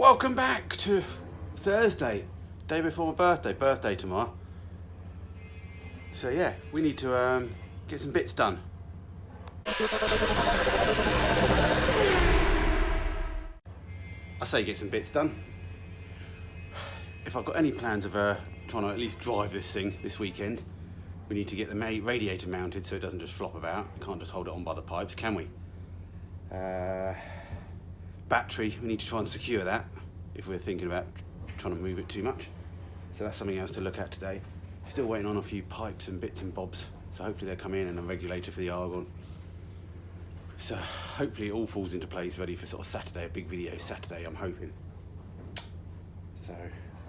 Welcome back to Thursday, day before my birthday tomorrow. So yeah, we need to get some bits done. I say get some bits done. If I've got any plans of trying to at least drive this thing this weekend, we need to get the radiator mounted so it doesn't just flop about. We can't just hold it on by the pipes, can we? Battery, we need to try and secure that if we're thinking about trying to move it too much. So that's something else to look at today. Still waiting on a few pipes and bits and bobs, so hopefully they'll come in, and a regulator for the argon. So hopefully it all falls into place, ready for sort of Saturday, a big video Saturday, I'm hoping. So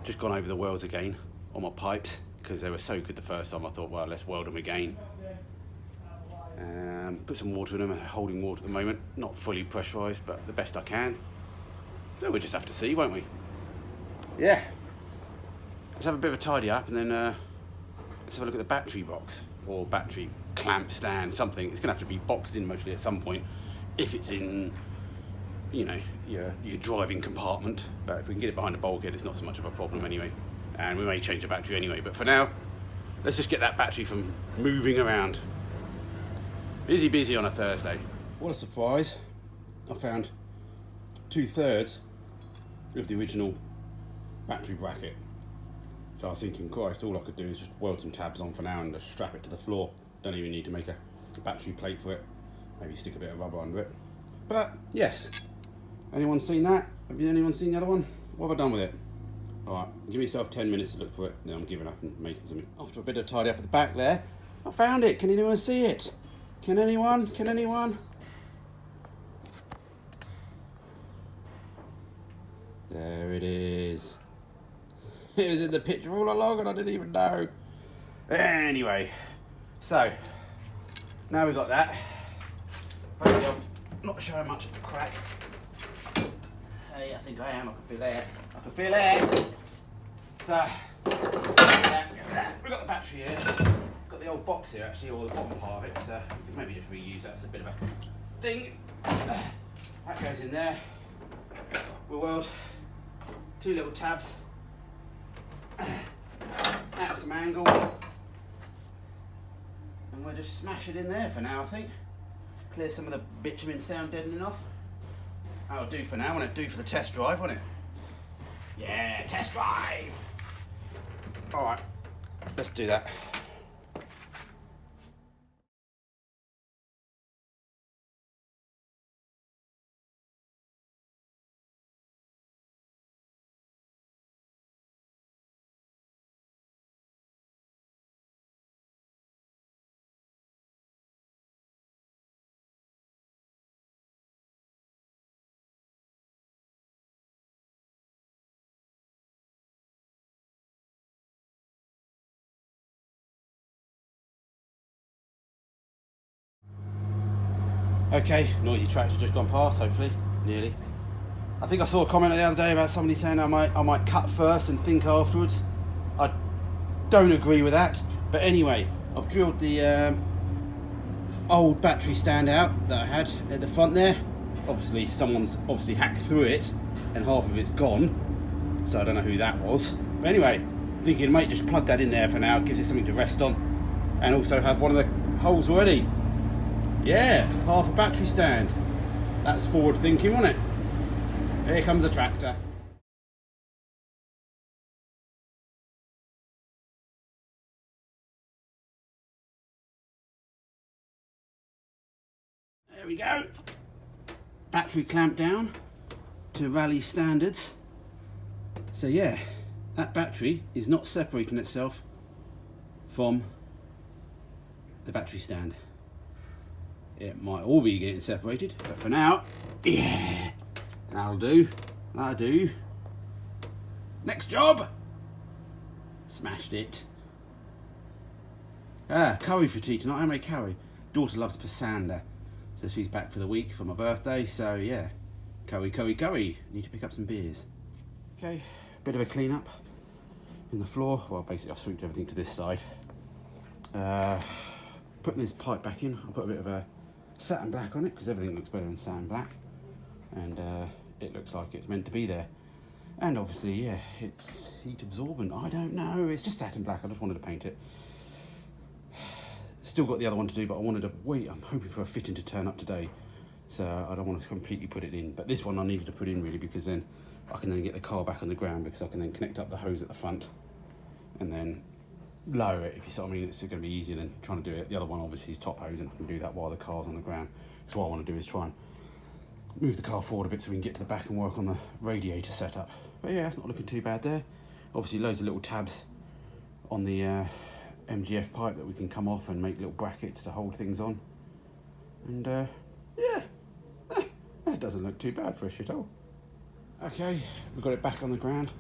just gone over the welds again on my pipes because they were so good the first time. I thought, well, let's weld them again. Put some water in them, holding water at the moment, not fully pressurised, but the best I can. So we'll just have to see, won't we? Yeah. Let's have a bit of a tidy up, and then let's have a look at the battery box, or battery clamp stand, something. It's gonna have to be boxed in mostly at some point, if it's in, you know, your driving compartment. But if we can get it behind the bulkhead, it's not so much of a problem anyway. And we may change the battery anyway, but for now, let's just get that battery from moving around. Busy on a Thursday. What a surprise. I found 2/3 of the original battery bracket. So I was thinking, Christ, all I could do is just weld some tabs on for now and just strap it to the floor. Don't even need to make a battery plate for it. Maybe stick a bit of rubber under it. But yes, anyone seen that? Have anyone seen the other one? What have I done with it? Alright, give myself 10 minutes to look for it, then I'm giving up and making something. After a bit of tidy up at the back there, I found it. Can anyone see it? Can anyone? Can anyone? There it is. It was in the picture all along and I didn't even know. Anyway, so now we've got that. Hopefully I'm not showing much of the crack. Hey, I think I am. I can feel it. I can feel it. So, we've got the battery here. Got the old box here actually, or the bottom part of it. So we can maybe just reuse that as a bit of a thing. That goes in there. We'll weld 2 little tabs at some angle, and we'll just smash it in there for now. I think clear some of the bitumen sound deadening off. That'll do for now. Won't it do for the test drive, won't it? Yeah, test drive. All right, let's do that. Okay, noisy tractor just gone past, hopefully, nearly. I think I saw a comment the other day about somebody saying I might cut first and think afterwards. I don't agree with that, but anyway, I've drilled the old battery stand out that I had at the front there. Obviously, someone's hacked through it and half of it's gone, so I don't know who that was. But anyway, thinking I might just plug that in there for now, it gives it something to rest on, and also have one of the holes already. Yeah, half a battery stand. That's forward thinking, wasn't it? Here comes a tractor. There we go. Battery clamped down to rally standards. So yeah, that battery is not separating itself from the battery stand. It might all be getting separated, but for now, yeah, that'll do. That'll do. Next job. Smashed it. Curry for tea tonight. I made curry. Daughter loves pasanda, so she's back for the week for my birthday. So yeah, curry. Need to pick up some beers. Okay, bit of a clean up in the floor. Well, basically I've swooped everything to this side. Putting this pipe back in, I'll put a bit of a satin black on it because everything looks better than satin black, and it looks like it's meant to be there. And obviously, yeah, it's heat absorbent. I don't know, it's just satin black. I just wanted to paint it. Still got the other one to do, but I wanted to wait. I'm hoping for a fitting to turn up today, so I don't want to completely put it in. But this one I needed to put in really, because then I can then get the car back on the ground, because I can then connect up the hose at the front and then lower it, if you see what I mean. It's going to be easier than trying to do it. The other one obviously is top hose, and I can do that while the car's on the ground. Because what I want to do is try and move the car forward a bit so we can get to the back and work on the radiator setup. But yeah, it's not looking too bad there. Obviously loads of little tabs on the MGF pipe that we can come off and make little brackets to hold things on. And yeah, that doesn't look too bad for a shithole. Okay, we've got it back on the ground.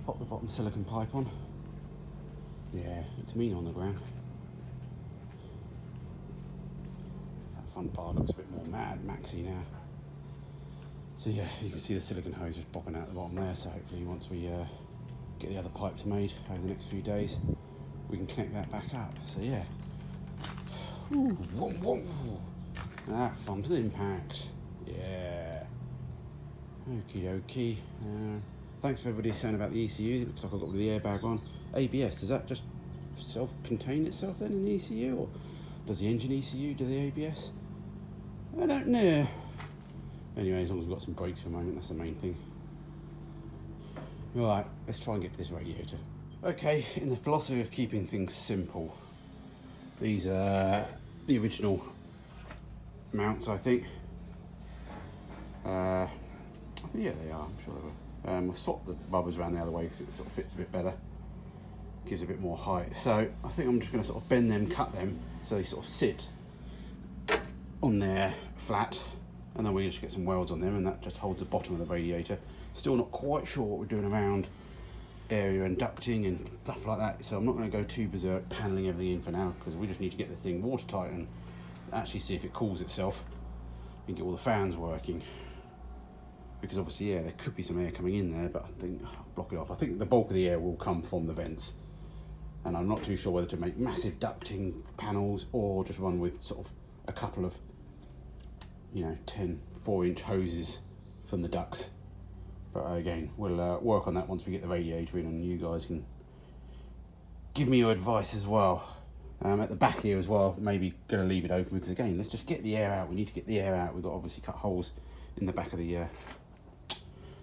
Pop the bottom silicone pipe on. Yeah, looks mean on the ground. That front bar looks a bit more Mad Maxy now. So yeah, you can see the silicone hose just popping out the bottom there. So hopefully once we get the other pipes made over the next few days, we can connect that back up. So yeah. Ooh, whoa, whoa. That frontal impact. Yeah. Okie dokie. Thanks for everybody saying about the ECU. It looks like I've got the airbag on. ABS, does that just self-contain itself then in the ECU? Or does the engine ECU do the ABS? I don't know. Anyway, as long as we've got some brakes for the moment, that's the main thing. Right, let's try and get to this radiator. Okay, in the philosophy of keeping things simple, these are the original mounts, I think. Yeah, they are, I'm sure they were. I've swapped the rubbers around the other way because it sort of fits a bit better. Gives a bit more height. So I think I'm just going to sort of bend them, cut them, so they sort of sit on there flat. And then we just get some welds on them, and that just holds the bottom of the radiator. Still not quite sure what we're doing around area and ducting and stuff like that, so I'm not going to go too berserk paneling everything in for now, because we just need to get the thing watertight and actually see if it cools itself and get all the fans working. Because obviously, yeah, there could be some air coming in there, but I think I'll block it off. I think the bulk of the air will come from the vents, and I'm not too sure whether to make massive ducting panels or just run with sort of a couple of, you know, 10 4-inch hoses from the ducts. But again, we'll work on that once we get the radiator in, and you guys can give me your advice as well. At the back here as well, maybe going to leave it open, because again, let's just get the air out. We need to get the air out. We've got to obviously cut holes in the back of the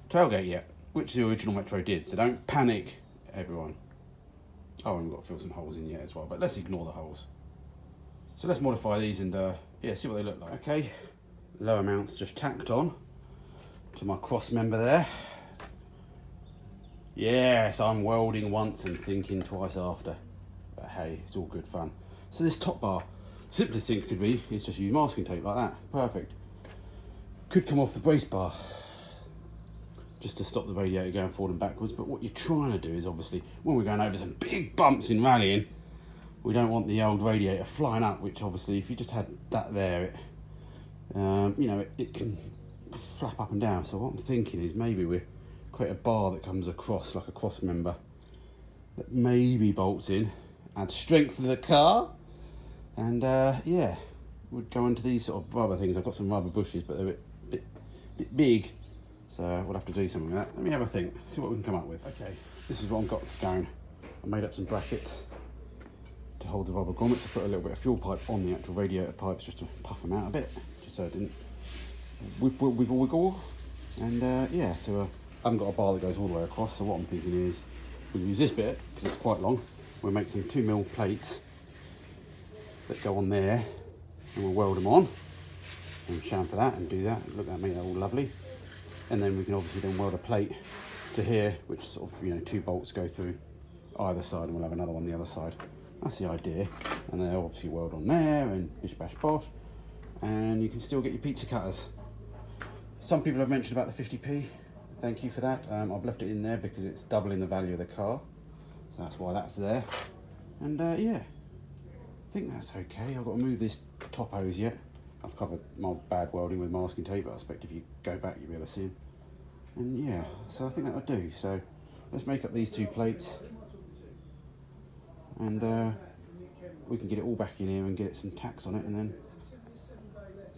tailgate yet, which the original Metro did, so don't panic, everyone. Oh, and we've got to fill some holes in yet as well, but let's ignore the holes. So let's modify these and yeah, see what they look like. Okay. Lower mounts just tacked on to my cross member there. Yes, I'm welding once and thinking twice after. But hey, it's all good fun. So this top bar, simplest thing could be is just use masking tape like that. Perfect. Could come off the brace bar just to stop the radiator going forward and backwards. But what you're trying to do is, obviously, when we're going over some big bumps in rallying, we don't want the old radiator flying up, which obviously if you just had that there, it you know, it can flap up and down. So what I'm thinking is maybe we create a bar that comes across like a cross member that maybe bolts in, adds strength to the car, and yeah, would go into these sort of rubber things. I've got some rubber bushes, but they're a bit big, so we'll have to do something with that. Let me have a think, see what we can come up with. Okay, this is what I've got going. I made up some brackets to hold the rubber grommets. I put a little bit of fuel pipe on the actual radiator pipes just to puff them out a bit, just so it didn't wiggle. And yeah, so I haven't got a bar that goes all the way across, so what I'm thinking is we'll use this bit, because it's quite long. We'll make some 2mm plates that go on there, and we'll weld them on, and chamfer that and do that. Look, that make that all lovely. And then we can obviously then weld a plate to here, which sort of, you know, 2 bolts go through either side, and we'll have another one the other side. That's the idea. And then obviously weld on there, and bish bash bosh, and you can still get your pizza cutters. Some people have mentioned about the 50p. Thank you for that. I've left it in there because it's doubling the value of the car, so that's why that's there. And yeah, I think that's okay. I've got to move this top hose yet. I've covered my bad welding with masking tape, but I expect if you go back you'll be able to see them. And yeah, so I think that'll do. So let's make up these 2 plates, and we can get it all back in here and get some tacks on it, and then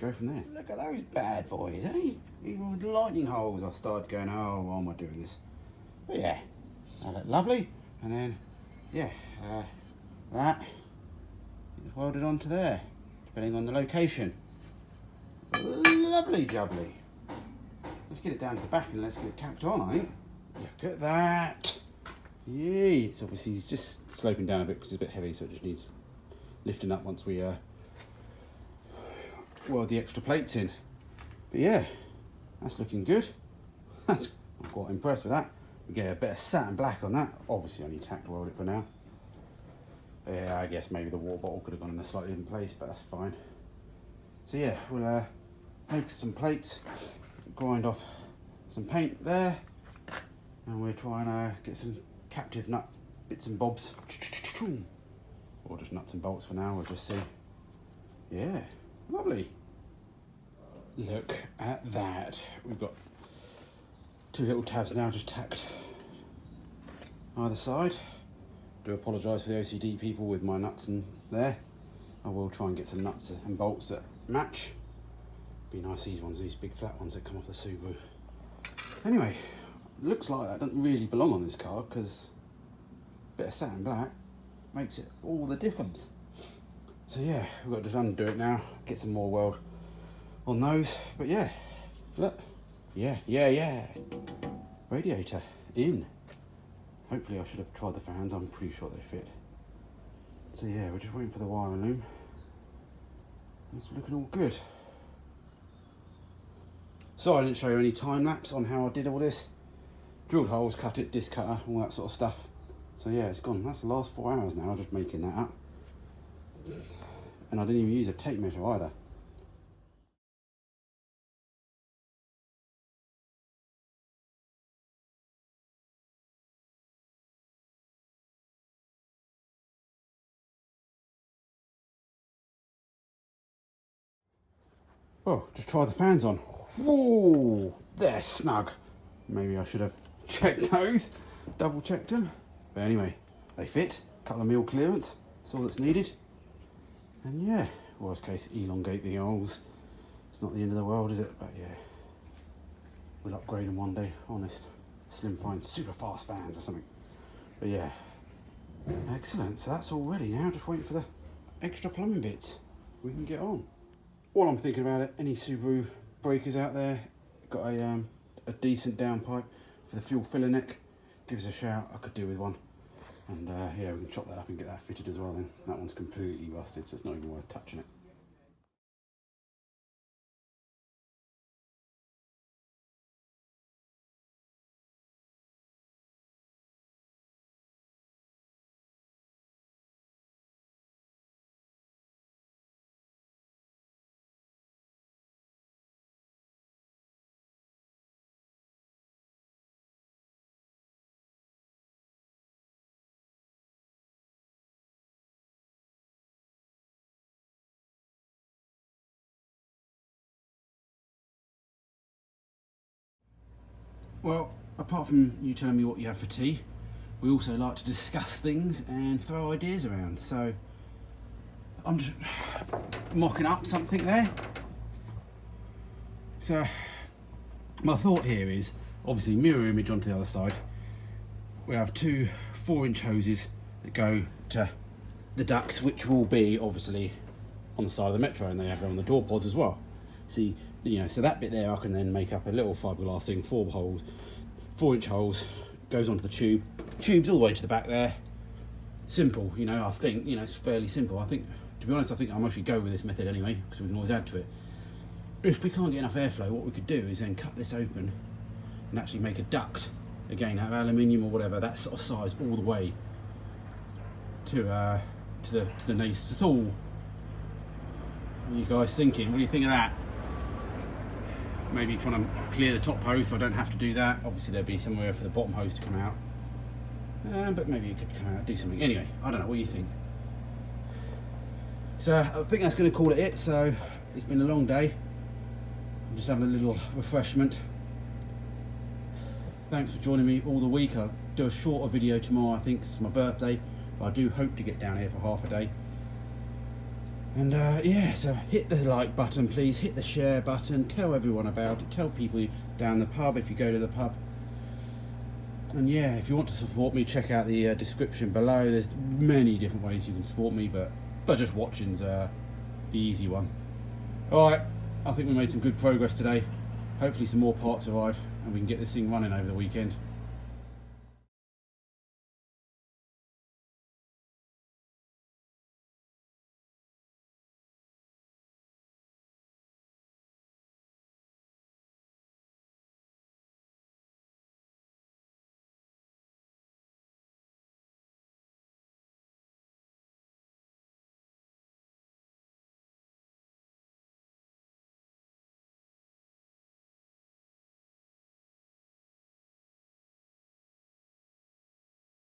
go from there. Look at those bad boys, eh? Even with lightning holes, I started going, oh, why am I doing this? But yeah, that looked lovely. And then, yeah, that is welded onto there, depending on the location. Lovely jubbly. Let's get it down to the back and let's get it tacked on, I think. Look at that. Yay. It's obviously just sloping down a bit because it's a bit heavy, so it just needs lifting up once we weld the extra plates in. But yeah, that's looking good. I'm quite impressed with that. We get a bit of satin black on that. Obviously only tacked weld it for now. Yeah, I guess maybe the water bottle could have gone in a slightly different place, but that's fine. So yeah, we'll make some plates, grind off some paint there, and we'll try and get some captive nut bits and bobs, or just nuts and bolts for now. We'll just see. Yeah, lovely. Look at that. We've got two little tabs now just tacked either side. Do apologise for the OCD people with my nuts in there. I will try and get some nuts and bolts that match. Be nice, these ones, these big flat ones that come off the Subaru. Anyway, looks like that doesn't really belong on this car because a bit of satin black makes it all the difference. So yeah, we've got to just undo it now, get some more weld on those. But yeah, look, yeah. Radiator in. Hopefully I should have tried the fans, I'm pretty sure they fit. So yeah, we're just waiting for the wiring loom. It's looking all good. So I didn't show you any time lapse on how I did all this. Drilled holes, cut it, disc cutter, all that sort of stuff. So yeah, it's gone. That's the last 4 hours now, just making that up. And I didn't even use a tape measure either. Oh, just try the fans on. Whoa, they're snug. Maybe I should have checked those, double checked them. But anyway, they fit, couple of mil clearance, that's all that's needed. And yeah, worst case, elongate the holes. It's not the end of the world, is it? But yeah, we'll upgrade them one day, honest. Slim fine, super fast fans or something. But yeah, excellent. So that's all ready now, just waiting for the extra plumbing bits we can get on. While I'm thinking about it, any Subaru breakers out there, got a decent downpipe for the fuel filler neck, give us a shout, I could do with one. And yeah, we can chop that up and get that fitted as well then. That one's completely rusted, so it's not even worth touching it. Well, apart from you telling me what you have for tea, we also like to discuss things and throw ideas around. So I'm just mocking up something there. So my thought here is, obviously mirror image onto the other side. We have two 4-inch hoses that go to the ducts, which will be obviously on the side of the Metro, and they have them on the door pods as well. See, you know, so that bit there I can then make up a little fiberglass thing, 4-inch holes, goes onto the tube, tubes all the way to the back there. Simple, you know, I think, you know, it's fairly simple. I think, to be honest, I think I'll actually go with this method anyway, because we can always add to it. If we can't get enough airflow, what we could do is then cut this open and actually make a duct, again, out of aluminium or whatever, that sort of size all the way to the nasal. What are you guys thinking? What do you think of that? Maybe trying to clear the top hose so I don't have to do that. Obviously there'd be somewhere for the bottom hose to come out. But maybe it could come out, do something. Anyway, I don't know, what do you think? So I think that's going to call it. So it's been a long day. I'm just having a little refreshment. Thanks for joining me all the week. I'll do a shorter video tomorrow, I think. It's my birthday. But I do hope to get down here for half a day. And yeah, so hit the like button, please. Hit the share button. Tell everyone about it. Tell people down the pub if you go to the pub. And yeah, if you want to support me, check out the description below. There's many different ways you can support me, but just watching's the easy one. Alright, I think we made some good progress today. Hopefully some more parts arrive and we can get this thing running over the weekend.